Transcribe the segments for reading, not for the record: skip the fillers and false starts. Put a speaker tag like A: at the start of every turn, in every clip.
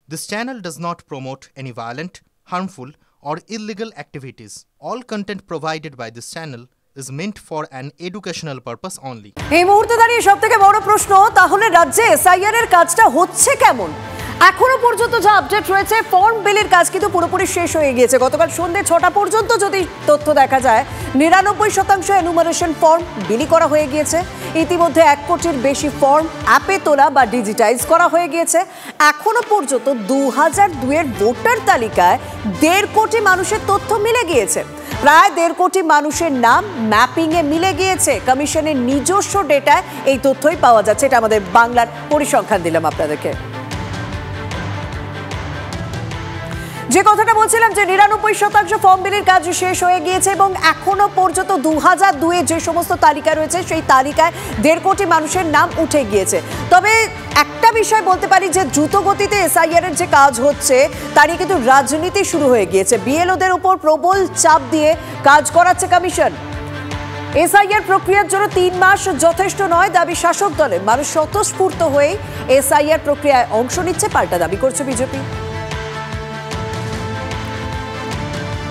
A: This channel does not promote any violent, harmful, or illegal activities. All content provided by this channel is meant for an educational purpose only.
B: এই মুহূর্তে দাঁড়িয়ে সবথেকে বড় প্রশ্ন, তাহলে রাজ্যে এসআইআর এর কাজটা হচ্ছে কেমন? এখনো পর্যন্ত যা আপডেট রয়েছে, ফর্ম বিলের কাজ কিন্তু পুরোপুরি শেষ হয়ে গিয়েছে। গতকাল সন্ধ্যে 6টা পর্যন্ত যদি তথ্য দেখা যায়, 99% এনুমারেশন ফর্ম বিলি করা হয়ে গিয়েছে। ইতিমধ্যে 1 কোটির বেশি ফর্ম অ্যাপে তোলা বা ডিজিটাইজ করা হয়ে গিয়েছে। এখনো পর্যন্ত 2002 এর ভোটার তালিকায় 1.5 কোটি মানুষের তথ্য মিলে গিয়েছে। প্রায় 1.5 কোটি মানুষের নাম ম্যাপিংয়ে মিলে গিয়েছে। কমিশনের নিজস্ব ডেটায় এই তথ্যই পাওয়া যাচ্ছে। এটা আমাদের বাংলার পরিসংখ্যান দিলাম আপনাদেরকে। যে কথাটা বলছিলাম যে 99% ফর্ম বিলির কাজ শেষ হয়ে গিয়েছে এবং এখনো পর্যন্ত 2002 যে সমস্ত তালিকা রয়েছে সেই তালিকায় 1.5 কোটি মানুষের নাম উঠে গিয়েছে। তবে একটা বিষয় বলতে পারি যে দ্রুত গতিতে এসআইআর এর যে কাজ হচ্ছে তারই কিন্তু রাজনীতি শুরু হয়ে গিয়েছে। বিএলওদের উপর প্রবল চাপ দিয়ে কাজ করাচ্ছে কমিশন। এসআইআর প্রক্রিয়ার জন্য 3 মাস যথেষ্ট নয় দাবি শাসক দলের। মানুষ স্বতঃস্ফূর্ত হয়ে এসআইআর প্রক্রিয়ায় অংশ নিচ্ছে, পাল্টা দাবি করছে বিজেপি।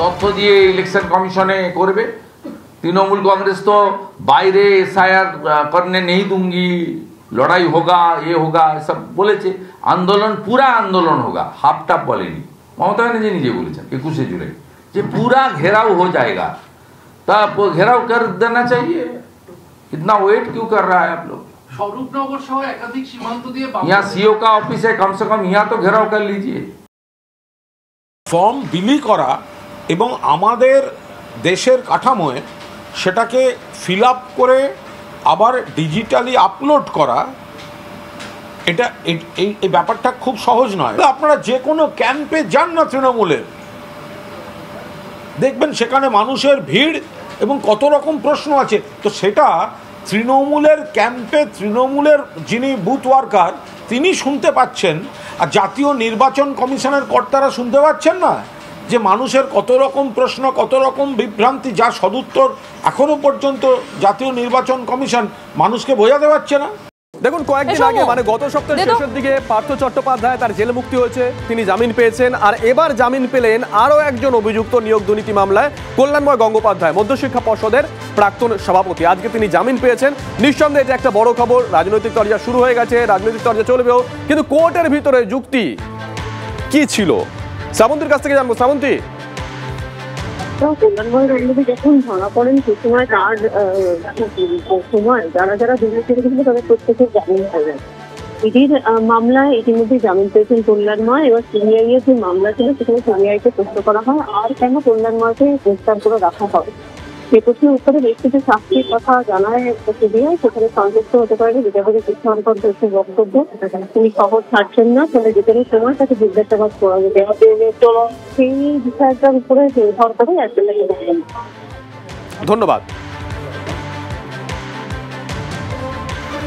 C: তথ্য দিয়ে ইলেকশন কমিশনে করবে। তৃণমূল কাंग्रेस তো বাইরে এসআইআর করনে नहीं दूंगी, লড়াই होगा, ये होगा, सब বলেছে। আন্দোলন পুরা আন্দোলন होगा, হাফ টাপ বলেনি। মমতা ব্যানার্জি নিজে বলেছেন 21 জুলাই যে पूरा घेराव हो जाएगा। तब घेराव कर देना चाहिए। इतना वेट क्यों कर रहा है आप लोग?
D: স্বরূপনগর সহ একাধিক সীমান্ত দিয়ে
C: यहाँ सीओ का ऑफिस है, कम से कम यहाँ तो घेराव कर लीजिए।
E: ফর্ম বিলি করা এবং আমাদের দেশের কাঠামোয় সেটাকে ফিল আপ করে আবার ডিজিটালি আপলোড করা, এটা এই ব্যাপারটা খুব সহজ নয়। আপনারা যে কোনো ক্যাম্পে যান না তৃণমূলের, দেখবেন সেখানে মানুষের ভিড় এবং কত রকম প্রশ্ন আছে। তো সেটা তৃণমূলের ক্যাম্পে তৃণমূলের যিনি বুথ ওয়ার্কার তিনি শুনতে পাচ্ছেন, আর জাতীয় নির্বাচন কমিশনের কর্তারা শুনতে পাচ্ছেন না যে মানুষের কত রকম প্রশ্ন, কত রকম বিভ্রান্তি, যা সদুত্তর এখনো পর্যন্ত জাতীয় নির্বাচন কমিশন মানুষকে বোঝাতে পারছে না।
F: দেখুন, কয়েকদিন আগে মানে গত সপ্তাহের শেষের দিকে পার্থ চট্টোপাধ্যায় তার জেল মুক্তি হয়েছে, তিনি জামিন পেয়েছেন। আর এবার জামিন পেলেন আরও একজন অভিযুক্ত নিয়োগ দুর্নীতি মামলায়, কল্যাণময় গঙ্গোপাধ্যায়, মধ্যশিক্ষা পর্ষদের প্রাক্তন সভাপতি। আজকে তিনি জামিন পেয়েছেন। নিঃসন্দেহে এটা একটা বড় খবর। রাজনৈতিক চর্চা শুরু হয়ে গেছে, রাজনৈতিক চর্চা চলবেও, কিন্তু কোর্টের ভিতরে যুক্তি কি ছিল শ্রাবন্তীর কাছ থেকে জানবো। শ্রাবন্তী,
G: কল্যাণময় গঙ্গোপাধ্যায় যখন ধরা পড়েন সে সময় তার সময় যারা দুর্নীতি করেছিল তাদের প্রত্যেকের জামিন হয়ে যায়। ইডির মামলায় ইতিমধ্যে জামিন পেয়েছেন কল্যাণময়। এবার সিবিআই এর যে মামলা ছিল সেখানে সিবিআই কে প্রশ্ন করা হয় আর কেন কল্যাণময়কে গ্রেফতার করে রাখা হয়। সেই প্রশ্নের উত্তরে বেশ কিছু শাস্তির কথা জানায় সিবিআই। সেখানে সন্তুষ্ট হতে পারেনি বিচারপতি কৃষ্ণকান্ত দাসের বক্তব্য। তিনি শহর ছাড়ছেন না, ফলে বিচারের সময় তাকে জিজ্ঞাসাবাদ করা যেতে হবে। সেই বিষয়টার উপরে নির্ভর করে
F: ধন্যবাদ।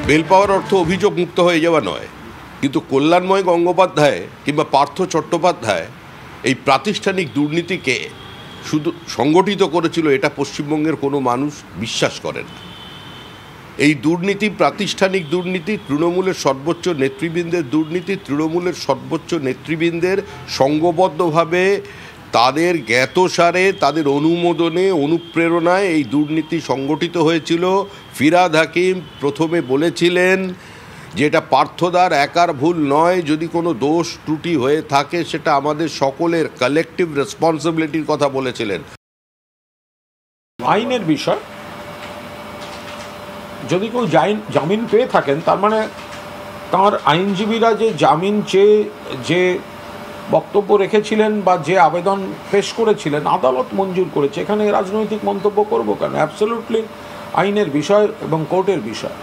H: বেল পাওয়ার অর্থ অভিযোগ মুক্ত হয়ে যাওয়া নয়, কিন্তু কল্যাণময় গঙ্গোপাধ্যায় কিংবা পার্থ চট্টোপাধ্যায় এই প্রাতিষ্ঠানিক দুর্নীতিকে শুধু সংগঠিত করেছিল এটা পশ্চিমবঙ্গের কোনো মানুষ বিশ্বাস করে না। এই দুর্নীতি প্রাতিষ্ঠানিক দুর্নীতি, তৃণমূলের সর্বোচ্চ নেতৃবৃন্দের দুর্নীতি, তৃণমূলের সর্বোচ্চ নেতৃবৃন্দের সংঘবদ্ধভাবে তাদের জ্ঞাতসারে, তাদের অনুমোদনে, অনুপ্রেরণায় এই দুর্নীতি সংগঠিত হয়েছিল। ফিরহাদ হাকিম প্রথমে বলেছিলেন যে এটা পার্থদার একার ভুল নয়, যদি কোনো দোষ ত্রুটি হয়ে থাকে সেটা আমাদের সকলের কালেকটিভ রেসপন্সিবিলিটির কথা বলেছিলেন।
E: আইনের বিষয়, যদি কেউ জামিন পেয়ে থাকেন তার মানে তার আইনজীবীরা যে জামিন চেয়ে যে বক্তব্য রেখেছিলেন বা যে আবেদন পেশ করেছিলেন আদালত মঞ্জুর করেছে। এখানে রাজনৈতিক মন্তব্য করবো কেন? অ্যাবসলিউটলি আইনের বিষয় এবং কোর্টের বিষয়।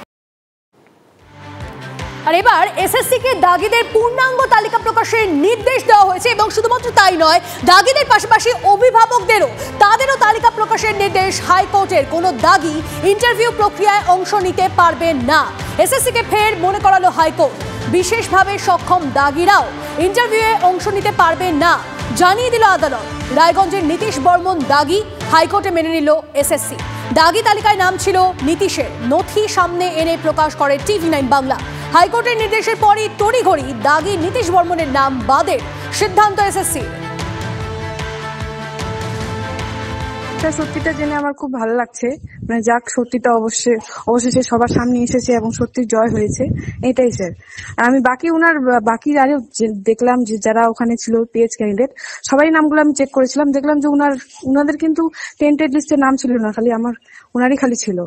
B: আর এবার এসএসসি কে দাগিদের পূর্ণাঙ্গ তালিকা প্রকাশের নির্দেশ দেওয়া হয়েছে এবং শুধুমাত্র তাই নয়, দাগিদের পাশাপাশি অভিভাবকদেরও তাদেরও তালিকা প্রকাশের নির্দেশ হাইকোর্টের। কোনো দাগি ইন্টারভিউ প্রক্রিয়ায় অংশ নিতে পারবেন না। এসএসসি কে ফের মনে করালো হাইকোর্ট, বিশেষভাবে সক্ষম দাগিরাও ইন্টারভিউয়ে অংশ নিতে পারবেন না, জানিয়ে দিল আদালত। রায়গঞ্জের নীতিশ বর্মন দাগি, হাইকোর্টে মেনে নিল এসএসসি। দাগি তালিকায় নাম ছিল নীতিশের, নথি সামনে এনে প্রকাশ করে TV9 বাংলা। হাইকোর্টের নির্দেশের পরই তড়িঘড়ি দাগি নীতিশ বর্মনের নাম বাদের সিদ্ধান্ত এসএসসি।
I: সত্যিটা জেনে আমার খুব ভালো লাগছে, মানে যাক সত্যিটা অবশেষে সবার সামনে এসেছে এবং সত্যির জয় হয়েছে, এটাই স্যার। আমি বাকি আরো দেখলাম যে যারা ওখানে ছিল পেজ ক্যান্ডিডেট সবাই নামগুলো আমি চেক করেছিলাম, দেখলাম যে উনাদের কিন্তু টেন্টেড লিস্টে নাম ছিল না, খালি উনারই খালি ছিল।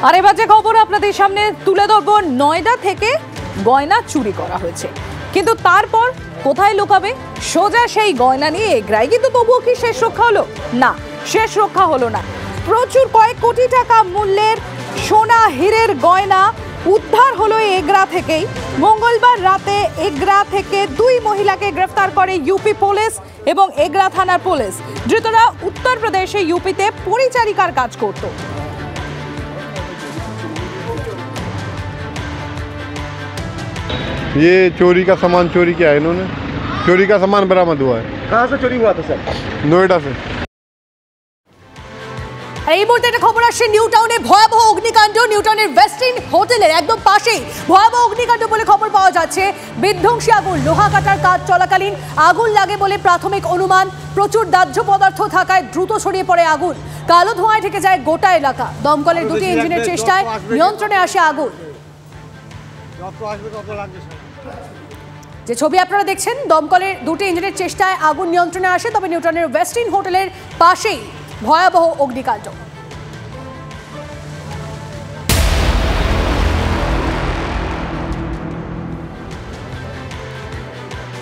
B: আর এবার যে খবর আপনাদের সামনে তুলে ধরবো, নয়ডা থেকে গয়না চুরি করা হয়েছে, কিন্তু তারপর কোথায় লুকাবে? সোজা সেই গয়না নিয়ে এগরায়, কিন্তু তবুও কি শেষ রক্ষা হলো? না, শেষ রক্ষা হলো না। প্রচুর কয়েক কোটি টাকা মূল্যের সোনা হীরের গয়না উদ্ধার হলো এগরা থেকেই। মঙ্গলবার রাতে এগরা থেকে 2 মহিলাকে গ্রেফতার করে ইউপি পুলিশ এবং এগরা থানার পুলিশ। ধৃতরা উত্তরপ্রদেশে ইউপিতে পরিচারিকার কাজ করত।
J: ये चोरी का सामान चोरी किया है इन्होंने, चोरी का सामान बरामद हुआ है।
F: कहाँ से चोरी हुआ था सर?
J: नोएडा से।
B: এই মুহূর্তে একটা খবর আসছে, নিউ টাউনে ভয়াবহ অগ্নিকাণ্ড। নিউ টাউনের ওয়েস্টিন হোটেলের একদম পাশেই ভয়াবহ অগ্নিকাণ্ড বলে খবর পাওয়া যাচ্ছে। বিধ্বংসী আগুন, লোহা কাটার কাজ চলাকালীন আগুন লাগে বলে প্রাথমিক অনুমান। প্রচুর দাহ্য পদার্থ থাকায় দ্রুত ছড়িয়ে পড়ে আগুন। কালো ধোঁয়ায় ঢেকে যায় গোটা এলাকা। দমকলের 2টি ইঞ্জিনের চেষ্টায় নিয়ন্ত্রণে আসে আগুন। যে ছবি আপনারা দেখছেন, দমকলের 2টি ইঞ্জিনের চেষ্টায় আগুন নিয়ন্ত্রণে আসে। তবে নিউ টাউনের ওয়েস্টিন হোটেলের পাশেই ভয়াবহ অগ্নিকাণ্ড।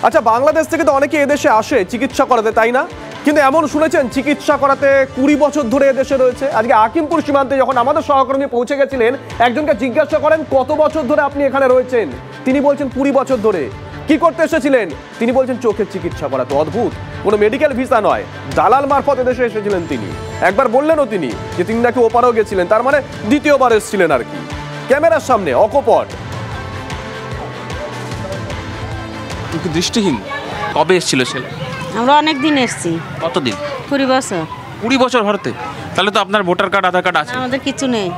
F: আচ্ছা, বাংলাদেশ থেকে তো অনেকে এদেশে আসে চিকিৎসা করাতে, তাই না? কিন্তু এমন শুনেছেন চিকিৎসা করাতে 20 বছর ধরে এদেশে রয়েছে। আজকে হাকিমপুর সীমান্তে যখন আমাদের সহকর্মী পৌঁছে গেছিলেন, একজনকে জিজ্ঞাসা করেন কত বছর ধরে আপনি এখানে রয়েছেন, তিনি বলছেন 20 বছর ধরে। কি করতে এসেছিলেন? তিনি বলছেন চোখের চিকিৎসা করাতে। অদ্ভুত, কোনো মেডিকেল ভিসা নয়, দালাল মারফত এদেশে এসেছিলেন তিনি। একবার বললেনও তিনি যে তিনি নাকি ওপারেও গেছিলেন, তার মানে দ্বিতীয়বার এসেছিলেন আর কি। ক্যামেরার সামনে অকপট।
K: দৃষ্টিহীন কবে এসেছিল ছেলে?
L: আমরা অনেক দিন এসেছি।
K: কতদিন?
L: 20 বছর।
K: 20 বছর ভারতে? তাহলে তো আপনার ভোটার কার্ড, আধার কার্ড আছে?
L: আমাদের কিছু নেই।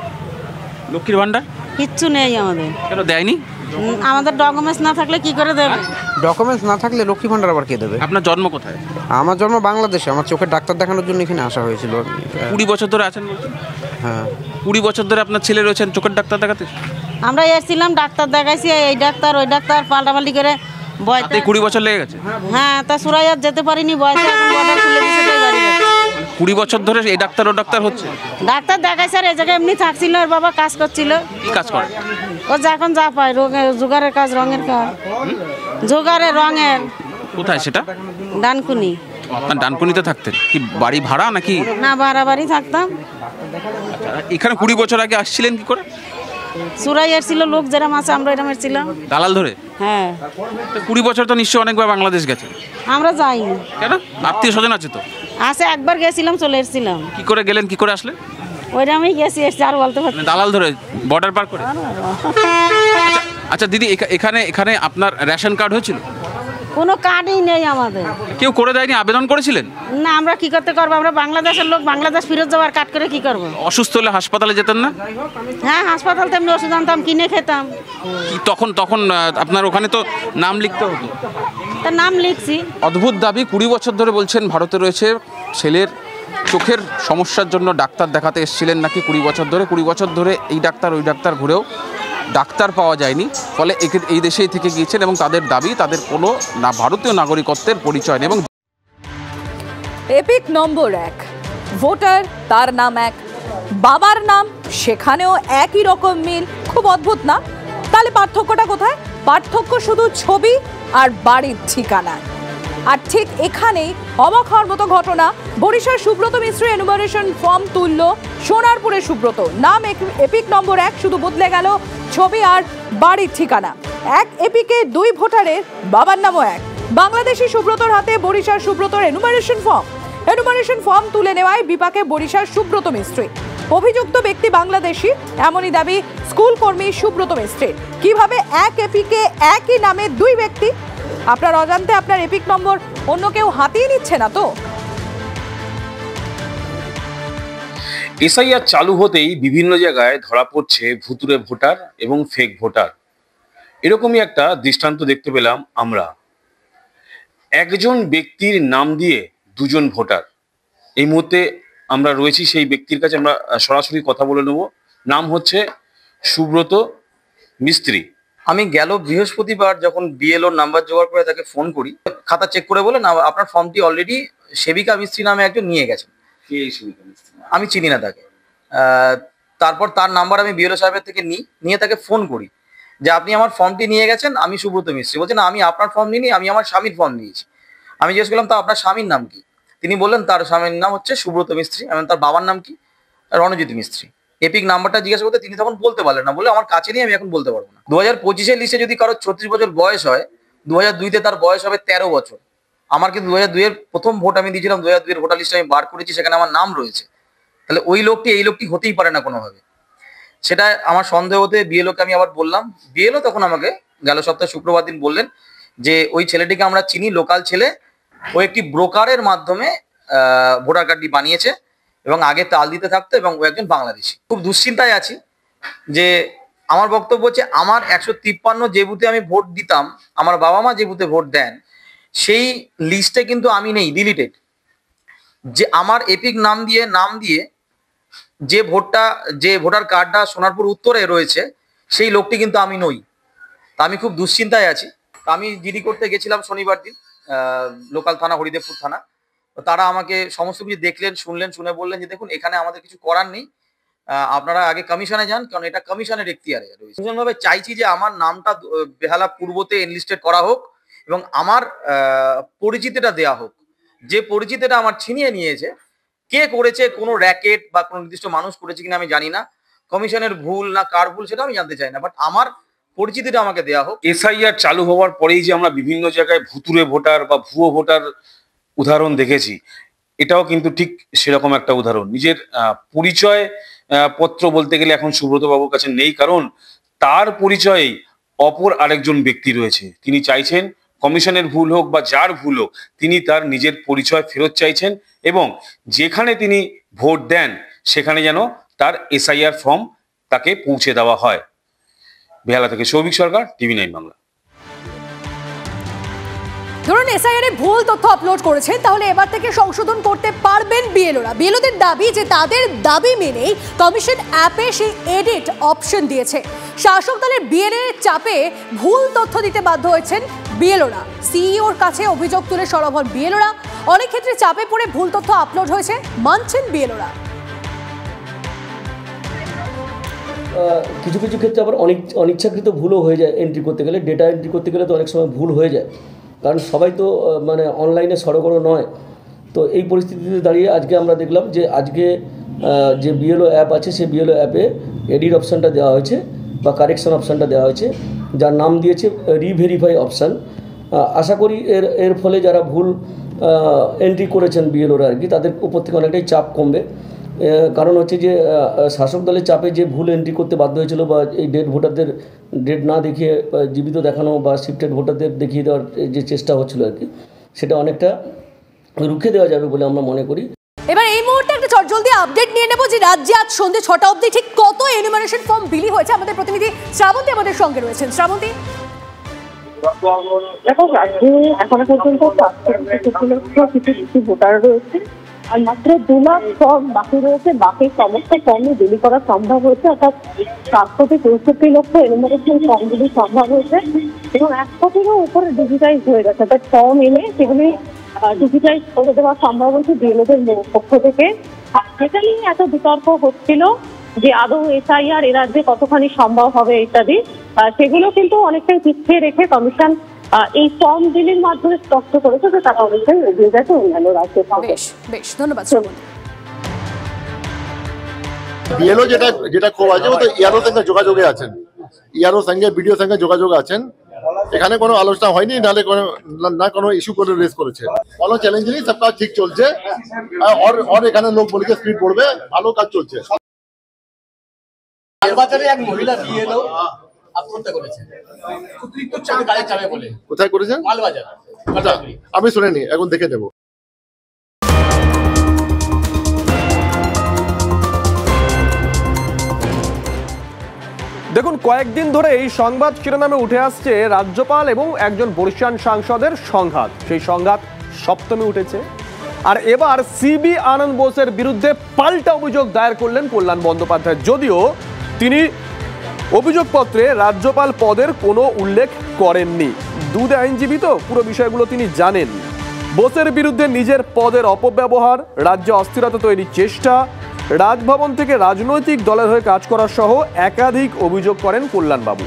K: লক্ষ্মীর ভান্ডার
L: কিচ্ছু নেই আমাদের।
K: কেন দেয়নি?
L: আমাদের ডকুমেন্টস না থাকলে কি করে দেবে?
M: ডকুমেন্টস না থাকলে লক্ষ্মী ভান্ডার আবার কে দেবে?
K: আপনার জন্ম কোথায়?
M: আমার জন্ম বাংলাদেশে। আমার চোখের ডাক্তার দেখানোর জন্য এখানে আসা হয়েছিল।
K: 20 বছর ধরে আছেন বলছেন?
M: হ্যাঁ।
K: 20 বছর ধরে আপনার ছেলে রয়েছেন চোখের ডাক্তার দেখাতে?
L: আমরা এসেছিলাম, ডাক্তার দেখাইছি, এই ডাক্তার ওই ডাক্তার পাল্টাপাল্টি করে বয়সে
K: 20 বছর লেগে গেছে।
L: হ্যাঁ, তা সুরাইয়ার যেতে পারিনি, বয়সে এখন বর্ডার খুলে দিয়েছে, তাই বাড়ি যাচ্ছে।
K: 20 বছর ধরে এই ডাক্তার ও ডাক্তার হচ্ছে?
L: ডাক্তার দেখাইছে আর এই জায়গায় এমনি থাকছিল, ওর বাবা কাজ করছিল।
K: কি কাজ করে?
L: ও যখন যা পায়, জোগাড়ের কাজ, রঙের কাজ, জোগাড়ের রঙের।
K: কোথায় সেটা?
L: ডানকুনি।
K: আপনার ডানকুনিতে থাকতেন? কি বাড়ি ভাড়া নাকি?
L: না, ভাড়া বাড়ি থাকতাম।
K: এখানে 20 বছর আগে আসছিলেন কি করে?
L: সুরাইয়ার ছিল লোক যেরকম আছে, আমরা এরকম ছিলাম।
K: দালাল ধরে?
L: হ্যাঁ।
K: 20 বছর তো নিশ্চয়ই অনেকবার বাংলাদেশ গেছে?
L: আমরা যাইনি।
K: কেন? আত্মীয় স্বজন আছে তো?
L: আছে, একবার গেছিলাম, চলে এসেছিলাম।
K: কি করে গেলেন, কি করে আসলেন?
L: ওইরকমই গেছি, এসছি, আর বলতে পারছি।
K: দালাল ধরে বর্ডার পার করে? আচ্ছা দিদি, এখানে আপনার রেশন কার্ড হয়েছিল?
L: কোনো কার্ডই নেই আমাদের।
K: কেউ করে দেয়নি? আবেদন করেছিলেন?
L: না, আমরা কি করতে করবো? আমরা বাংলাদেশের লোক, বাংলাদেশ ফিরত যাওয়ার কার্ড করে কি করবো?
K: অসুস্থ হলে হাসপাতালে যেতেন না?
L: হ্যাঁ, হাসপাতাল তেমনি ওষুধ আনতাম, কিনে খেতাম।
K: তখন আপনার ওখানে তো নাম লিখতে হতো?
L: তার নাম লিখছি।
K: অদ্ভুত দাবি। 20 বছর ধরে বলছেন ভারতে রয়েছে, ছেলের চোখের সমস্যার জন্য ডাক্তার দেখাতে এসেছিলেন নাকি 20 বছর ধরে। 20 বছর ধরে এই ডাক্তার ওই ডাক্তার ঘুরেও ডাক্তার পাওয়া যায়নি, ফলে এই দেশেই থেকে গিয়েছেন এবং তাদের দাবি তাদের কোনো ভারতীয় নাগরিকত্বের পরিচয় নেই। এবং
B: এপিক নম্বর 1 ভোটার, তার নাম এক, বাবার নাম সেখানেও একই রকম মিল। খুব অদ্ভুত না? তাহলে পার্থক্যটা কোথায়? পার্থক্য শুধু ছবি আর বাড়ির ঠিকানা। আর ঠিক এখানেই অবাক হওয়ার মতো ঘটনা। বরিশাল সুব্রত মিশ্র এনুমারেশন ফর্ম তুলল সোনারপুরের সুব্রত। নাম এপিক নম্বর 1, শুধু বদলে গেল ছবি আর বাড়ির ঠিকানা। এক এপিকে 2 ভোটারের বাবার নামও এক। বাংলাদেশি সুব্রতর হাতে বরিশাল সুব্রতর এনুমারেশন ফর্ম তুলে নেওয়ায় বিপাকে বরিশাল সুব্রত মিস্ত্রি। অভিযুক্ত ব্যক্তি বাংলাদেশি, এমনই দাবি স্কুল কর্মী সুব্রত মিস্ত্রির। কিভাবে এক এপিকে একই নামে 2 ব্যক্তি? আপনার অজান্তে আপনার এপিক নম্বর অন্য কেউ হাতিয়ে নিচ্ছে না তো?
N: এসআইআর চালু হতেই বিভিন্ন জায়গায় ধরা পড়ছে ভুতুরে ভোটার এবং ফেক ভোটার। এরকমই একটা দৃষ্টান্ত দেখতে পেলাম আমরা। একজন ব্যক্তির নাম দিয়ে দুজন ভোটার। এই মুহূর্তে আমরা রয়েছি সেই ব্যক্তির কাছে, আমরা সরাসরি কথা বলে নেব। নাম হচ্ছে সুব্রত মিস্ত্রি।
O: আমি গেল বৃহস্পতিবার যখন বিএলওর নাম্বার জোগাড় করে তাকে ফোন করি, খাতা চেক করে বলে না আপনার ফর্মটি অলরেডি সেবিকা মিস্ত্রি নামে একজন নিয়ে গেছেন। আমি চিনি না তাকে। তারপর তার নাম্বার আমি বিএলও সাহেবের থেকে নিয়ে তাকে ফোন করি যে আপনি আমার ফর্মটি নিয়ে গেছেন, আমি সুব্রত মিস্ত্রি। বলছে না, আমি আপনার ফর্ম নিইনি, আমি আমার স্বামীর ফর্ম নিয়েছি। আমি জিজ্ঞেস করলাম তা আপনার স্বামীর নাম কি? তিনি বললেন তার স্বামীর নাম হচ্ছে সুব্রত মিস্ত্রি। এবং তার বাবার নাম কি? রণজিৎ মিস্ত্রি। এপিক নাম্বারটা জিজ্ঞাসা করতে তিনি তখন বলতে পারলেন না, বলে আমার কাছে নিয়ে আমি এখন বলতে পারবো না। 2025-এর লিস্টে যদি কারো 36 বছর বয়স হয়, 2002-তে তার বয়স হবে 13 বছর। আমার কিন্তু 2002-এর প্রথম ভোট আমি দিয়েছিলাম, 2002-এর ভোটার লিস্টে আমি বার করেছি, সেখানে আমার নাম রয়েছে। তাহলে ওই লোকটি এই লোকটি হতেই পারে না কোনোভাবে। সেটা আমার সন্দেহ হতে বিএলওকে আমি আবার বললাম। বিএলও তখন আমাকে গেল সপ্তাহে শুক্রবার দিন বললেন যে ওই ছেলেটিকে আমরা চিনি, লোকাল ছেলে, ও একটি ব্রোকারের মাধ্যমে ভোটার কার্ডটি বানিয়েছে এবং আগে তাল দিতে থাকতো এবং ও একজন বাংলাদেশি। খুব দুশ্চিন্তায় আছি যে আমার বক্তব্য হচ্ছে আমার 153 যে বুথে আমি ভোট দিতাম, আমার বাবা মা যে বুথে ভোট দেন, সেই লিস্টে কিন্তু আমি নেই, ডিলিটেড। যে আমার এপিক নাম দিয়ে যে ভোটার কার্ডটা সোনারপুর উত্তরে রয়েছে, সেই লোকটি কিন্তু আমি নই। তা আমি খুব দুশ্চিন্তায় আছি। আমি জিডি করতে গেছিলাম শনিবার দিন, লোকাল থানা হরিদেবপুর থানা। তারা আমাকে সমস্ত কিছু দেখলেন, শুনে বললেন যে দেখুন এখানে আমাদের কিছু করার নেই, আপনারা আগে কমিশনে যান, কারণ এটা কমিশনের এখতিয়ারে রয়েছে। ভীষণভাবে চাইছি যে আমার নামটা বেহালা পূর্বতে এনলিস্টেড করা হোক এবং আমার পরিচিতিটা দেয়া হোক। যে পরিচিতিটা আমার ছিনিয়ে নিয়েছে, কে করেছে, কোনো র্যাকেট বা কোনো নির্দিষ্ট মানুষ করেছে কিনা আমি জানি না, কমিশনের ভুল না কার ভুল সেটা আমি জানতে চাই না, বাট আমার পরিচিতিটা আমাকে দেয়া হোক।
N: এসআইআর চালু হওয়ার পরেই যে আমরা বিভিন্ন জায়গায় ভুতুরে ভোটার বা ভুয়ো ভোটার উদাহরণ দেখেছি, এটাও কিন্তু ঠিক সেরকম একটা উদাহরণ। নিজের পরিচয় পত্র বলতে গেলে এখন সুব্রত বাবুর কাছে নেই, কারণ তার পরিচয়ে অপর আরেকজন ব্যক্তি রয়েছে। তিনি চাইছেন কমিশনের ভুল হোক বা যার ভুল হোক, তিনি তার নিজের পরিচয় ফেরত চাইছেন এবং যেখানে তিনি ভোট দেন সেখানে যেন তার এসআইআর ফর্ম তাকে পৌঁছে দেওয়া হয়। বেহালা থেকে সৌভিক সরকার, TV9 বাংলা।
B: ধরুন এসআইআর এ ভুল তথ্য আপলোড করেছেন, তাহলে এবার থেকে সংশোধন করতে পারবেন বিএলওরা। বিএলওদের দাবি যে তাদের দাবি মেনেই কমিশন অ্যাপে সেই এডিট অপশন দিয়েছে। শাসক দলের বিএলএ চাপে ভুল তথ্য দিতে বাধ্য হয়েছেন বিএলওরা। সিইওর কাছে অভিযোগ তুলে সরব হন বিএলওরা। অনেক ক্ষেত্রে চাপে পড়ে ভুল তথ্য আপলোড হয়েছে, মানছেন বিএলওরা।
P: কিছু কিছু ক্ষেত্রে আবার অনিচ্ছাকৃত ভুলও হয়ে যায়। এন্ট্রি করতে গেলে, ডেটা এন্ট্রি করতে গেলে তো অনেক সময় ভুল হয়ে যায়, কারণ সবাই তো মানে অনলাইনে সড়গড় নয়। তো এই পরিস্থিতিতে দাঁড়িয়ে আজকে আমরা দেখলাম যে আজকে যে বিএলও অ্যাপ আছে, সেই বিএলও অ্যাপে এডিট অপশানটা দেওয়া হয়েছে বা কারেকশন অপশানটা দেওয়া হয়েছে, যার নাম দিয়েছে রিভেরিফাই অপশান। আশা করি এর ফলে যারা ভুল এন্ট্রি করেছেন বিএলওরা আর কি, তাদের উপর থেকে অনেকটাই চাপ কমবে। কারণ হচ্ছে যে শাসক দলের চাপে যে ভুল এন্ট্রি করতে বাধ্য হয়েছিল বা এই ডেড ভোটারদের ডেট না দেখিয়ে জীবিত দেখানো বা শিফটেড ভোটারদের দেখিয়ে দেওয়ার যে চেষ্টা হচ্ছিল আর কি, সেটা অনেকটা রুখে দেওয়া যাবে বলে আমরা মনে করি।
B: এবার এই মুহূর্তে একটা চটজলদি আপডেট নিয়ে নেব যে রাজ্যে আজ সন্ধ্যে 6টা অবধি ঠিক কত এনুমারেশন ফর্ম বিলি হয়েছে। আমাদের প্রতিনিধি শ্রাবন্তী আমাদের সঙ্গে রয়েছেন। শ্রাবন্তী,
G: দেখো রাজ্যে এখনো পর্যন্ত 5 ভোটার রয়েছে আর মাত্র 2 লাখ ফর্ম বাকি রয়েছে। বাকি সমস্ত ফর্মই বিলি করা সম্ভব হয়েছে, অর্থাৎ 763 লক্ষ এনুমারেশন ফর্মগুলি সম্ভব হয়েছে এবং 1 কোটিরও উপরে ডিজিটাইজ হয়ে গেছে। অর্থাৎ ফর্ম এনে সেগুলি ডিজিটাইজ করে দেওয়া সম্ভব হয়েছে বিএলওদের পক্ষ থেকে। যেটা নিয়ে এত বিতর্ক হচ্ছিল যে আদৌ এসআইআর এ রাজ্যে কতখানি সম্ভব হবে ইত্যাদি, সেগুলো কিন্তু অনেকটাই পিছিয়ে রেখে কমিশন এই ফর্ম বিলির মাধ্যমে স্পষ্ট করেছে যে তারা অনেকটাই এগিয়ে গেছে অন্যান্য রাজ্যে।
B: বেশ ধন্যবাদ।
Q: বিএলও যেটা খুব আছে, ও তো ইয়ারও সঙ্গে যোগাযোগে আছেন, ইয়ারও সঙ্গে বিডিও সঙ্গে যোগাযোগ আছেন। এখানে কোনো আলোচনা হয়নি, নাহলে না কোনো ইস্যু করে রেজ করেছে। কোনো চ্যালেঞ্জ নেই, সব কাজ ঠিক চলছে। আর এখানে লোক বলে স্পিড পড়বে, ভালো কাজ চলছে।
R: এক মহিলা বিএলও আত্মহত্যা করেছেন গাড়ি চাপে বলে।
Q: কোথায় করেছেন?
R: মালবাজার।
Q: আমি শুনিনি, এখন দেখে নেব।
F: দেখুন, কয়েকদিন ধরে এই সংবাদ শিরোনামে উঠে আসছে রাজ্যপাল এবং একজন বরিষ্ঠ সাংসদের সংঘাত। সেই সংঘাত সপ্তমে উঠেছে, আর এবার সিবি আনন্দ বোসের বিরুদ্ধে পাল্টা অভিযোগ দায়ের করলেন কল্যাণ বন্দ্যোপাধ্যায়। যদিও তিনি অভিযোগপত্রে রাজ্যপাল পদের কোনো উল্লেখ করেননি। দুধে আইনজীবী তো, পুরো বিষয়গুলো তিনি জানেন। বোসের বিরুদ্ধে নিজের পদের অপব্যবহার, রাজ্যে অস্থিরতা তৈরির চেষ্টা, রাজভবন থেকে রাজনৈতিক দলের হয়ে কাজ করা সহ একাধিক অভিযোগ করেন কল্যাণবাবু।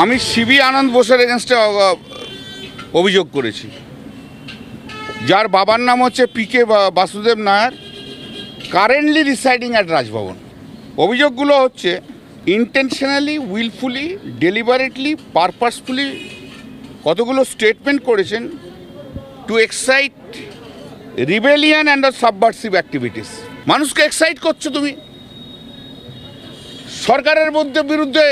S: আমি সিবি আনন্দ বোসের এগেনস্টে অভিযোগ করেছি, যার বাবার নাম হচ্ছে PK Basudev Nair, currently residing at Raj Bhavan. অভিযোগগুলো হচ্ছে ইন্টেনশনালি, উইলফুলি, ডেলিবারেটলি, পারপাসফুলি কতগুলো স্টেটমেন্ট করেছেন to excite rebellion and subversive activities. মানুষকে এক্সাইট করছো তুমি, সরকারের বিরুদ্ধে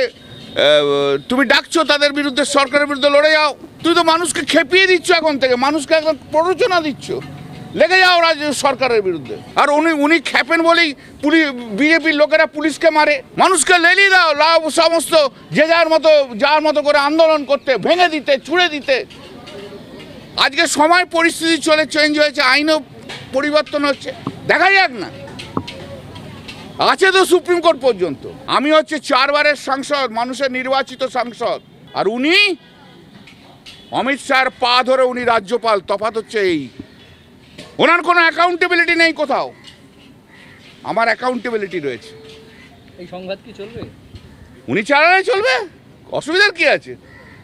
S: তুমি ডাকছো, তাদের বিরুদ্ধে, সরকারের বিরুদ্ধে লড়ে যাও। তুমি তো মানুষকে খেপিয়ে দিচ্ছ, এখন থেকে মানুষকে এখন প্ররোচনা দিচ্ছ, লেগে যাও রাজ্য সরকারের বিরুদ্ধে। আর উনি খেপেন বলেই বিজেপির লোকেরা পুলিশকে মারে। মানুষকে লেলিয়ে দাও, সমস্ত যে যার মতো করে আন্দোলন করতে, ভেঙে দিতে, ছুঁড়ে দিতে। আজকে সময় পরিস্থিতি চেঞ্জ হয়েছে, আইনও পরিবর্তন হচ্ছে, দেখা যাক না। আছে তো সুপ্রিম কোর্ট পর্যন্ত। আমি হচ্ছে 4 বারের সাংসদ, মানুষের নির্বাচিত সাংসদ, আর উনি অমিত শাহর পা ধরে উনি রাজ্যপাল। তফাৎ হচ্ছে এই, ওনার কোনো অ্যাকাউন্টেবিলিটি নেই কোথাও, আমার অ্যাকাউন্টেবিলিটি রয়েছে।
R: এই সংঘাত কি চলবে?
S: উনি চালালে চলবে, অসুবিধার কি আছে?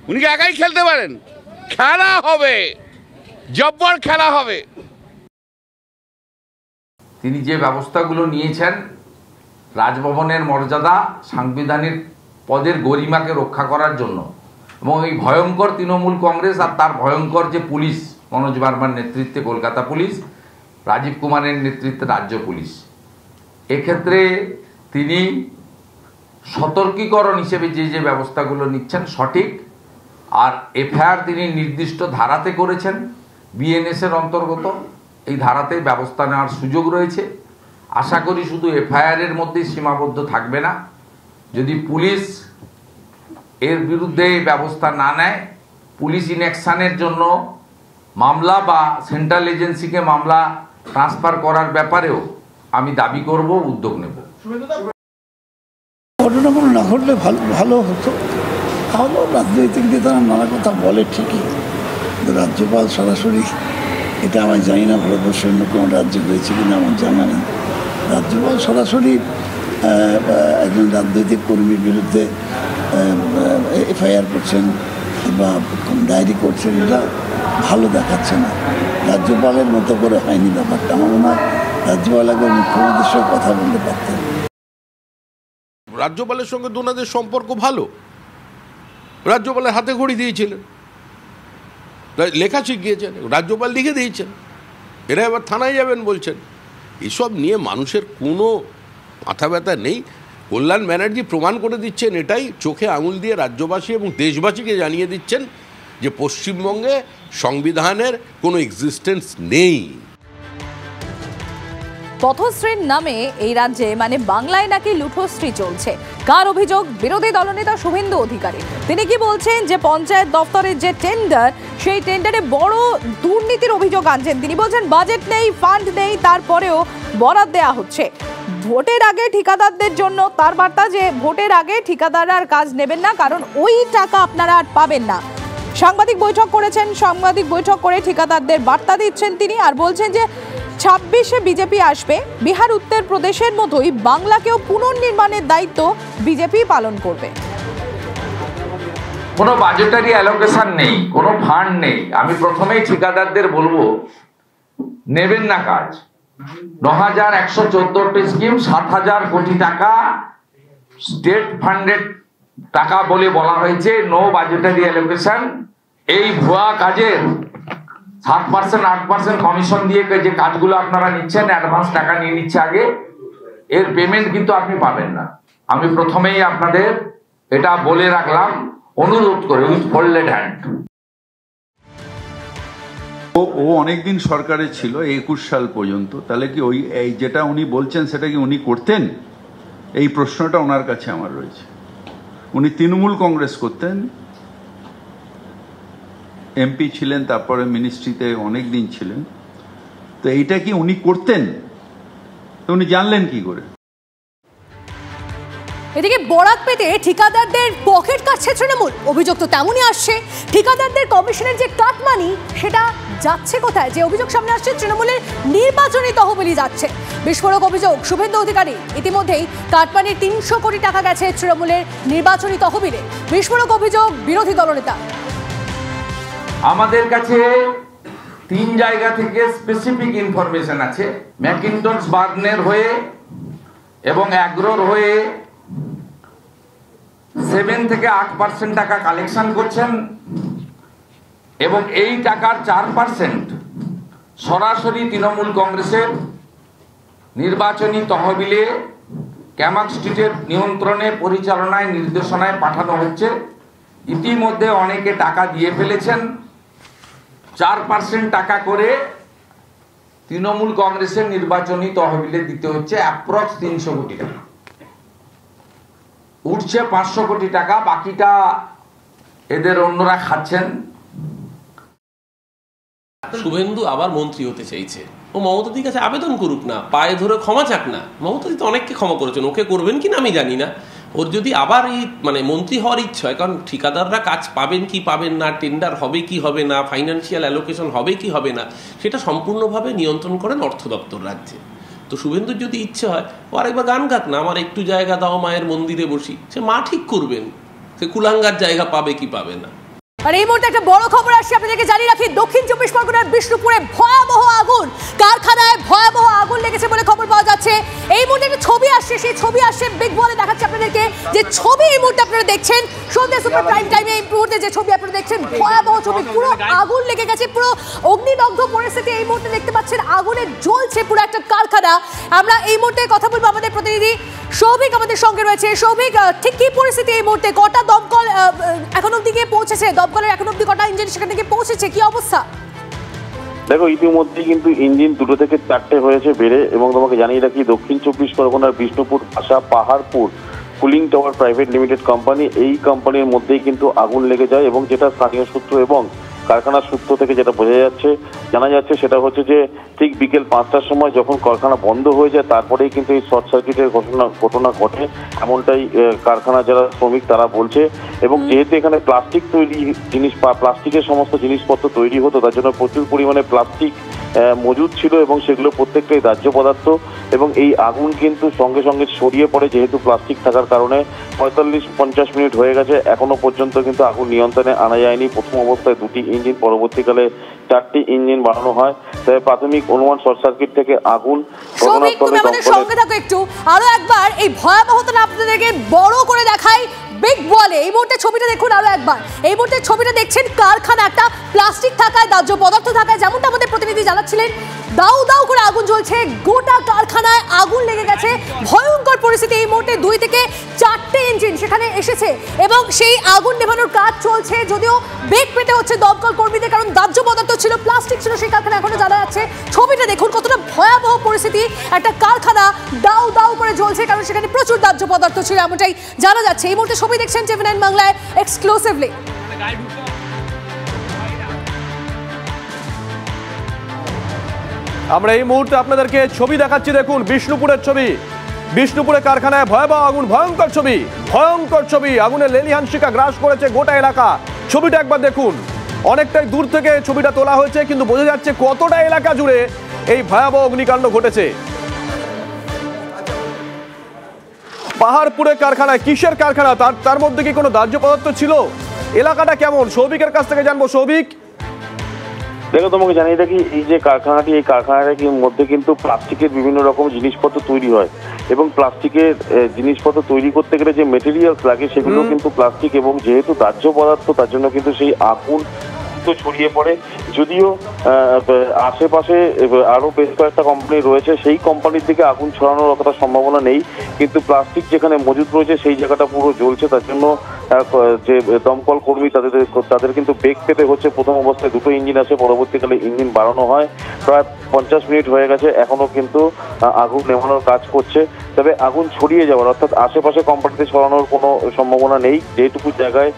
S: উনি কি একাই খেলতে পারেন? খেলা হবে, জব্বর খেলা হবে।
C: তিনি যে ব্যবস্থাগুলো নিয়েছেন, রাজভবনের মর্যাদা, সাংবিধানিক পদের গরিমাকে রক্ষা করার জন্য, এবং এই ভয়ঙ্কর তৃণমূল কংগ্রেস আর তার ভয়ঙ্কর যে পুলিশ, মনোজ বার্মার নেতৃত্বে কলকাতা পুলিশ, রাজীব কুমারের নেতৃত্বে রাজ্য পুলিশ, এক্ষেত্রে তিনি সতর্কীকরণ হিসেবে যে ব্যবস্থাগুলো নিচ্ছেন সঠিক। আর এফআইআর তিনি নির্দিষ্ট ধারাতে করেছেন, বিএনএসের অন্তর্গত, এই ধারাতে ব্যবস্থা নেওয়ার সুযোগ রয়েছে। আশা করি শুধু এফআইআরের মধ্যেই সীমাবদ্ধ থাকবে না। যদি পুলিশ এর বিরুদ্ধে ব্যবস্থা না নেয়, পুলিশ ইনঅ্যাকশনের জন্য মামলা বা সেন্ট্রাল এজেন্সিকে মামলা ট্রান্সফার করার ব্যাপারেও আমি দাবি করব, উদ্যোগ নেব।
T: ঘটনাগুলো না ঘটলে ভালো হতো। তাহলেও রাজনৈতিক নেতারা নানা কথা বলে ঠিকই, কিন্তু রাজ্যপাল সরাসরি, এটা আমি জানি না ভারতবর্ষের অন্য কোনো রাজ্যে হয়েছে কিনা আমার জানা নেই, রাজ্যপাল সরাসরি একজন রাজনৈতিক কর্মীর বিরুদ্ধে এফআইআর করছেন বা ডায়েরি করছেন, এটা ভালো দেখাচ্ছে না। রাজ্যপালের মতো করে হয়নি ব্যাপারটা। আমার মনে হয় রাজ্যপাল একবার মুখ্যমন্ত্রীর সঙ্গে কথা বলতে পারতেন।
H: রাজ্যপালের সঙ্গে দোনাদের সম্পর্ক ভালো, রাজ্যপালের হাতে ঘড়ি দিয়েছিলেন, লেখা শিখিয়েছেন, রাজ্যপাল লিখে দিয়েছেন, এরা এবার থানায় যাবেন বলছেন। এসব নিয়ে মানুষের কোনো মাথা ব্যথা নেই। কল্যাণ ব্যানার্জি প্রমাণ করে দিচ্ছেন, এটাই চোখে আঙুল দিয়ে রাজ্যবাসী এবং দেশবাসীকে জানিয়ে দিচ্ছেন যে পশ্চিমবঙ্গে সংবিধানের কোনো এক্সিস্টেন্স নেই।
B: পথশ্রীর নামে এই রাজ্যে মানে বাংলায় নাকি লুঠোশ্রী চলছে। কার অভিযোগ? বিরোধী দলনেতা শুভেন্দু অধিকারী। তিনি কি বলছেন যে পঞ্চায়েত দপ্তরের যে টেন্ডার, সেই টেন্ডারে বড় দুর্নীতির অভিযোগ আনছেন। তিনি বলছেন বাজেট নেই, ফান্ড নেই, তারপরেও বরাদ দেওয়া হচ্ছে। ভোটের আগে ঠিকাদারদের জন্য তার বার্তা যে ভোটের আগে ঠিকাদাররা আর কাজ নেবেন না, কারণ ওই টাকা আপনারা আর পাবেন না। সাংবাদিক বৈঠক করেছেন, সাংবাদিক বৈঠক করে ঠিকাদারদের বার্তা দিচ্ছেন তিনি, আর বলছেন যে 26-এ বিজেপি আসবে, বিহার উত্তরপ্রদেশের মতোই বাংলাকেও পুনর্নির্মাণের দায়িত্ব বিজেপি পালন করবে।
C: কোনো বাজেটারি অ্যালোকেশন নেই, কোনো ফান্ড নেই। আমি প্রথমেই ঠিকাদারদের বলবো, নেবেন না কাজ। 9114টি স্কিম, 7000 কোটি টাকা স্টেট ফান্ডেড টাকা বলে বলা হয়েছে, নো বাজেটারি অ্যালোকেশন। এই ভুয়া কাজের 7% 8% কমিশন দিয়ে যে কাজগুলো আপনারা নিচ্ছেন, অ্যাডভান্স টাকা নিয়ে নিচ্ছে আগে, এর পেমেন্ট কিন্তু আপনি পাবেন না। আমি প্রথমেই আপনাদের এটা বলে রাখলাম, অনুরোধ করে, উইথ ফোল্ডেড হ্যান্ড।
U: ও অনেকদিন সরকারে ছিল 21 সাল পর্যন্ত, তাহলে কি ওই এই যেটা উনি বলছেন সেটা কি উনি করতেন? এই প্রশ্নটা ওনার কাছে আমার রয়েছে। উনি তৃণমূল কংগ্রেস করতেন, এমপি ছিলেন, তারপরে মিনিস্ট্রিতে অনেক দিন ছিলেন, তো এইটা কি উনি করতেন? তো উনি জানলেন কি করে?
B: এদিকে বরাক পেতে ঠিকাদারদের পকেট কাটছে তৃণমূল, অভিযোগ তো তেমনই আসছে। ঠিকাদারদের কমিশনের যে কাটমানি সেটা যাচ্ছে কোথায়? যে অভিযোগ সামনে আসছে, তৃণমূলের নির্বাচনী তহবিলই যাচ্ছে। বিস্ফোরক অভিযোগ শুভেন্দু অধিকারী, ইতিমধ্যেই কাটমানির 300 কোটি টাকা গেছে তৃণমূলের নির্বাচনী তহবিলে। বিস্ফোরক অভিযোগ বিরোধী দলনেতা।
C: আমাদের কাছে 3 জায়গা থেকে স্পেসিফিক ইনফরমেশন আছে। ম্যাকিন্টনস বার্নের হয়ে এবং অ্যাগ্রোর হয়ে 7 থেকে 8% টাকা কালেকশন করছেন এবং এই টাকার 4% সরাসরি তৃণমূল কংগ্রেসের নির্বাচনী তহবিলে ক্যামাক স্ট্রিটের নিয়ন্ত্রণে, পরিচালনায়, নির্দেশনায় পাঠানো হচ্ছে। ইতিমধ্যে অনেকে টাকা দিয়ে ফেলেছেন। 4% টাকা করে তৃণমূল কংগ্রেসের নির্বাচনী তহবিলে দিতে হচ্ছে অ্যাপ্রক্স 300 কোটি টাকা। উঠছে 500 কোটি টাকা, বাকিটা এদের অন্যরা খাচ্ছেন।
V: শুভেন্দু আবার মন্ত্রী হতে চাইছে, ও মমতাদির কাছে আবেদন করুক না, পায়ে ধরে ক্ষমা চাক না। মমতাদি তো অনেককে ক্ষমা করেছেন, ওকে করবেন কিনা আমি জানি না। ওর যদি আবার এই মন্ত্রী হওয়ার ইচ্ছা হয়, কারণ ঠিকাদাররা কাজ পাবেন কি পাবেন না, টেন্ডার হবে কি হবে না, ফাইন্যান্সিয়াল অ্যালোকেশন হবে কি হবে না, সেটা সম্পূর্ণভাবে নিয়ন্ত্রণ করেন অর্থ দপ্তর রাজ্যে। তো শুভেন্দুর যদি ইচ্ছে হয়, ও আরেকবার গান গাক না, আমার একটু জায়গা দাও মায়ের মন্দিরে বসি, সে মা ঠিক করবেন সে কুলাঙ্গার জায়গা পাবে কি পাবে না।
B: আর এই মুহূর্তে একটা বড় খবর আসছে, আপনাদেরকে জানিয়ে রাখি, দক্ষিণ 24 পরগনার বিষ্ণুপুরে ভয়াবহ আগুন, কারখানায় ভয়াবহ আগুন লেগেছে বলে খবর পাওয়া যাচ্ছে। এই মুহূর্তে একটা ছবি আসছে, সেই ছবি আসছে বিগ বলে দেখাচ্ছে আপনাদেরকে, যে ছবি এই মুহূর্তে আপনারা দেখছেন সন্ধ্যা সুপার প্রাইম টাইমে। এই মুহূর্তে যে ছবি আপনারা দেখছেন, ভয়াবহ ছবি, পুরো আগুন লেগে গেছে, পুরো অগ্নিদগ্ধ পরিস্থিতি এই মুহূর্তে দেখতে পাচ্ছেন। আগুনে জ্বলছে পুরো একটা কারখানা। আমরা এই মুহূর্তে কথা বলবো আমাদের প্রতিনিধি সৌভিক আমাদের সঙ্গে রয়েছে। সৌভিক, ঠিক কি পরিস্থিতি এই মুহূর্তে? কটা দমকল এখন অব্দি গিয়ে পৌঁছেছে? দমকলের এখন অব্দি কটা ইঞ্জিন সেখান থেকে পৌঁছেছে? কি অবস্থা?
W: দেখো, ইতিমধ্যেই কিন্তু ইঞ্জিন 2 থেকে 4টে হয়েছে বেড়ে, এবং তোমাকে জানিয়ে রাখি দক্ষিণ 24 পরগনার বিষ্ণুপুর ভাষা Paharpur cooling tower private limited company, এই কোম্পানির মধ্যেই কিন্তু আগুন লেগে যায়। এবং যেটা স্থানীয় সূত্র এবং কারখানার সূত্র থেকে যেটা জানা যাচ্ছে সেটা হচ্ছে যে ঠিক বিকেল 5টার সময় যখন কারখানা বন্ধ হয়ে যায়, তারপরেই কিন্তু এই শর্ট সার্কিটের ঘটনা ঘটে, এমনটাই কারখানা যারা শ্রমিক তারা বলছে। এবং যেহেতু এখানে প্লাস্টিক তৈরি জিনিস বা প্লাস্টিকের সমস্ত জিনিসপত্র তৈরি হতো, তার জন্য প্রচুর পরিমাণে প্লাস্টিক মজুদ ছিল এবং সেগুলো প্রত্যেকটাই দাহ্য পদার্থ। এবং এই আগুন কিন্তু সঙ্গে সঙ্গে ছড়িয়ে পড়ে, যেহেতু প্লাস্টিক থাকার কারণে 45-50 মিনিট হয়ে গেছে, এখনো পর্যন্ত কিন্তু আগুন নিয়ন্ত্রণে আনা যায়নি। প্রথম অবস্থায় 2টি ইঞ্জিন, পরবর্তীকালে 4টি ইঞ্জিন বাড়ানো হয়। তবে প্রাথমিক অনুমান শর্ট সার্কিট থেকে আগুন।
B: সঙ্গে থাকো একটু, আরো একবার এই ভয়াবহতা আপনাদেরকে বড় করে দেখাই বিগ বলে। এই মুহূর্তে ছবিটা দেখুন আরো একবার। এই মুহূর্তে ছবিটা দেখছেন, কারখানা, একটা প্লাস্টিক থাকায়, দাহ্য পদার্থ থাকায়, যেমনটা আমাদের প্রতিনিধি জানাচ্ছিলেন, দাউ দাউ করে আগুন জ্বলছে, গোটা কারখানায় আগুন লেগে গেছে। ভয়ঙ্কর পরিস্থিতি। এই মুহূর্তে 2 থেকে 4টে ইঞ্জিন সেখানে এসেছে এবং সেই আগুন নেভানোর কাজ চলছে। যদিও বেগ পেতে হচ্ছে দমকল কর্মীদের, কারণ দাহ্য পদার্থ ছিল, প্লাস্টিক ছিল সেই কারখানা, এখনো জানা যাচ্ছে। ছবিটা দেখুন কতটা ভয়াবহ পরিস্থিতি। একটা কারখানা দাউ দাউ করে জ্বলছে, কারণ সেখানে প্রচুর দাহ্য পদার্থ ছিল, এমনটাই জানা যাচ্ছে। এই মুহূর্তে ছবি দেখছেন TV9 বাংলায় এক্সক্লুসিভলি।
F: আমরা এই মুহূর্তে আপনাদেরকে ছবি দেখাচ্ছি, দেখুন বিষ্ণুপুরের ছবি। বিষ্ণুপুরের কারখানায় ভয়াবহ আগুন, ভয়ঙ্কর ছবি, ভয়ঙ্কর ছবি। আগুনের লেলিহান শিখা গ্রাস করেছে গোটা এলাকা। ছবিটা একবার দেখুন, অনেকটাই দূর থেকে ছবিটা তোলা হয়েছে, কিন্তু বোঝা যাচ্ছে কতটা এলাকা জুড়ে এই ভয়াবহ অগ্নিকাণ্ড ঘটেছে। পাহাড়পুরের কারখানায়, কিসের কারখানা, তার মধ্যে কি কোনো দাহ্য পদার্থ ছিল? এলাকাটা কেমন? সৌভিকের কাছ থেকে জানবো। সৌভিক,
W: দেখো, তোমাকে জানিয়ে রাখি এই যে কারখানাটি, এই কারখানাটির মধ্যে কিন্তু প্লাস্টিকের বিভিন্ন রকম জিনিসপত্র তৈরি হয় এবং প্লাস্টিকের জিনিসপত্র তৈরি করতে গেলে যে মেটেরিয়ালস লাগে সেগুলো কিন্তু প্লাস্টিক, এবং যেহেতু দাহ্য পদার্থ তার জন্য কিন্তু সেই আগুন ছড়িয়ে পড়ে। যদিও আশেপাশে আরো বেশ কয়েকটা কোম্পানি রয়েছে, সেই কোম্পানির দিকে আগুন ছড়ানোর অতটা সম্ভাবনা নেই, কিন্তু প্লাস্টিক যেখানে মজুদ রয়েছে সেই জায়গাটা পুরো জ্বলছে। তার জন্য যে দমকল কর্মী তাদের কিন্তু বেগ পেতে হচ্ছে। প্রথম অবস্থায় দুটো ইঞ্জিন আসে, পরবর্তীকালে ইঞ্জিন বাড়ানো হয়। প্রায় 50 মিনিট হয়ে গেছে, এখনো কিন্তু আগুন নেভানোর কাজ করছে। তবে আগুন ছড়িয়ে যাওয়ার অর্থাৎ আশেপাশে কোম্পানিতে ছড়ানোর কোনো সম্ভাবনা নেই। যেটুকু জায়গায়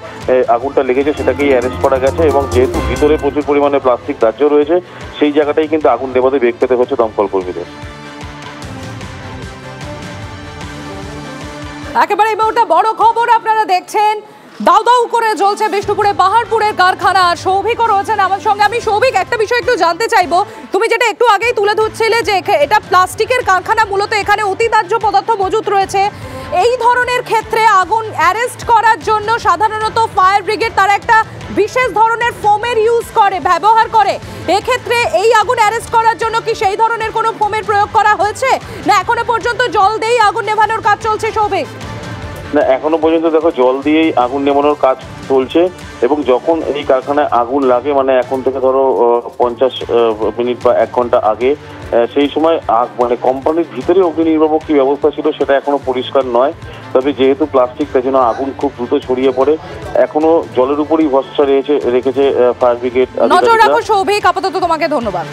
W: আগুনটা লেগেছে সেটাকেই অ্যারেস্ট করা গেছে, এবং যেহেতু ভিতরে প্রচুর পরিমাণে প্লাস্টিক দাহ্য রয়েছে সেই জায়গাটাই কিন্তু আগুন নেভাতে বেগ পেতে হচ্ছে দমকল কর্মীদের।
A: একেবারে এই মুহূর্তে বড় খবর আপনারা দেখছেন, দাউ দাউ করে জ্বলছে বিষ্ণুপুরে পাহাড়পুরের কারখানা। সৌভিকও রয়েছেন আমার সঙ্গে। আমি সৌভিক, একটা বিষয় একটু জানতে চাইবো, তুমি যেটা একটু আগেই তুলে ধরছিলে যে এটা প্লাস্টিকের কারখানা, মূলত এখানে অতি দাহ্য পদার্থ মজুত রয়েছে। এই ধরনের ক্ষেত্রে আগুন অ্যারেস্ট করার জন্য সাধারণত ফায়ার ব্রিগেড তারা একটা বিশেষ ধরনের ফোমের ব্যবহার করে। এক্ষেত্রে এই আগুন অ্যারেস্ট করার জন্য কি সেই ধরনের কোনো ফোমের প্রয়োগ করা হয়েছে, না এখনো পর্যন্ত জল দিয়েই আগুন নেভানোর কাজ চলছে? সৌভিক,
W: না এখনো পর্যন্ত দেখো জল দিয়েই আগুন নেভানোর কাজ চলছে, এবং যখন এই কারখানায় আগুন লাগে মানে এখন থেকে ধরো 50 মিনিট বা 1 ঘন্টা আগে, সেই সময় মানে কোম্পানির ভিতরে অগ্নি নির্বাপক কি ব্যবস্থা ছিল সেটা এখনো পরিষ্কার নয়। তবে যেহেতু প্লাস্টিক, তাই জন্য আগুন খুব দ্রুত ছড়িয়ে পড়ে। এখনো জলের উপরই ভরসা রেখেছে ফায়ার ব্রিগেড।
A: নজর রাখো সৌভিক, আপাতত তোমাকে ধন্যবাদ।